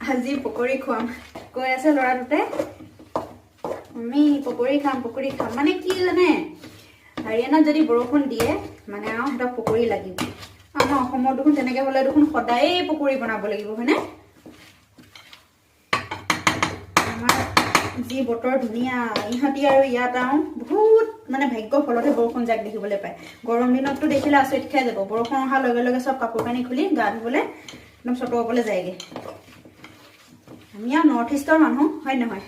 আজি পকৰি খুৱাম কৈ আছে ল'ৰাটোতে আমি পকৰি খাম মানে কি জানে হাৰিয়ানাত যদি বৰষুণ দিয়ে মানে সিহঁতক পকৰি লাগিব আমাৰ অসমত দেখোন তেনেকৈ হ'লে দেখোন সদায় পকৰি বনাব লাগিব হয়নে আমাৰ যি বতৰ ধুনীয়া ইহঁতি আৰু ইয়াত বহুত মানে ভাগ্য ফলতে বৰষুণ যাক দেখিবলৈ পায় গৰম দিনততো দেখিলে আচৰিত খাই যাব বৰষুণ অহাৰ লগে লগে চব কাপোৰ কানি খুলি গা ধুবলৈ একদম চতকবলৈ যায়গে আমি আৰু নৰ্থ ইষ্টৰ মানুহ হয় নহয়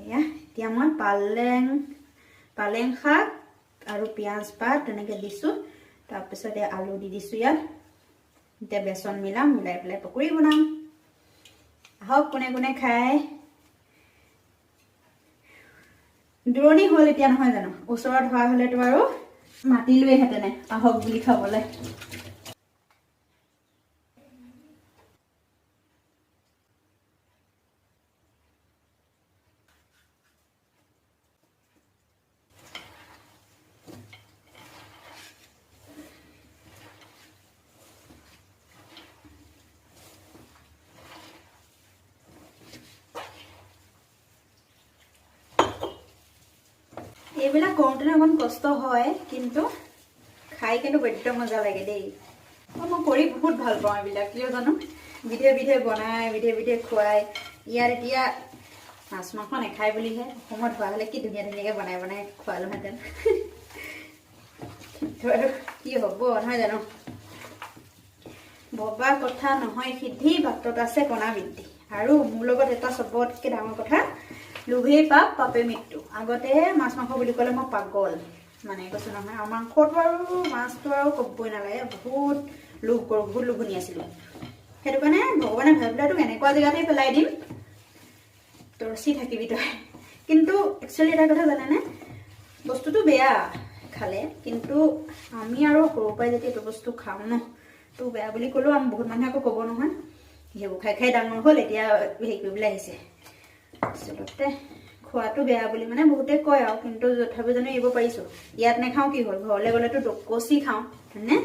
এয়া এতিয়া মই পালেং শাক আৰু পিঁয়াজ পাত তেনেকৈ দিছোঁ তাৰপিছত আলু দি দিছোঁ ইয়াত এতিয়া বেচন মিলাই পেলাই পকৰি বনাম আহক কোনে কোনে খায় দূৰণি হ'ল এতিয়া নহয় জানো ওচৰত হোৱা হ'লেতো আৰু মাতিলোৱেহেঁতেনে আহক বুলি খাবলৈ এইবিলাক কৰোঁতে অকণ কষ্ট হয় কিন্তু খাই কিন্তু বৈদ্য মজা লাগে দেই মই কৰি বহুত ভাল পাওঁ এইবিলাক কিয় জানো বিধে বিধে বনাই বিধে খুৱাই ইয়াত এতিয়া মাছ মাংস নাখায় বুলিহে অসমত হোৱা হ'লে কি ধুনীয়াকৈ বনাই খোৱালোহেঁতেন কিন্তু আৰু কি হ'ব নহয় জানো ভবা কথা নহয় সিদ্ধি বাটত আছে কণা বৃদ্ধি আৰু মোৰ লগত এটা চবতকৈ ডাঙৰ কথা লোভেই পাপ পাপে মৃত্যু আগতে মাছ মাংস বুলি ক'লে মই পাগল মানে কৈছোঁ নহয় আৰু মাংসটো আৰু মাছটো আৰু ক'বই নালাগে বহুত লোভ কৰোঁ বহুত লোভনী আছিলোঁ সেইটো কাৰণে ভগৱানে ভাবিলে তোক এনেকুৱা জেগাতে পেলাই দিম তৰচি থাকিবি তই কিন্তু একচুৱেলি এটা কথা জানেনে বস্তুটো বেয়া খালে কিন্তু আমি আৰু সৰুৰ পৰাই যেতিয়া এইটো বস্তু খাওঁ ন তো বেয়া বুলি ক'লেও আমি বহুত মানুহে আকৌ ক'ব নহয় সেইবোৰ খাই ডাঙৰ হ'ল এতিয়া হেৰি কৰিবলৈ আহিছে আচলতে খোৱাটো বেয়া বুলি মানে বহুতে কয় আৰু কিন্তু তথাপি জানো এৰিব পাৰিছোঁ ইয়াত নাখাওঁ কি হ'ল ঘৰলৈ গ'লেতো কচি খাওঁ হয়নে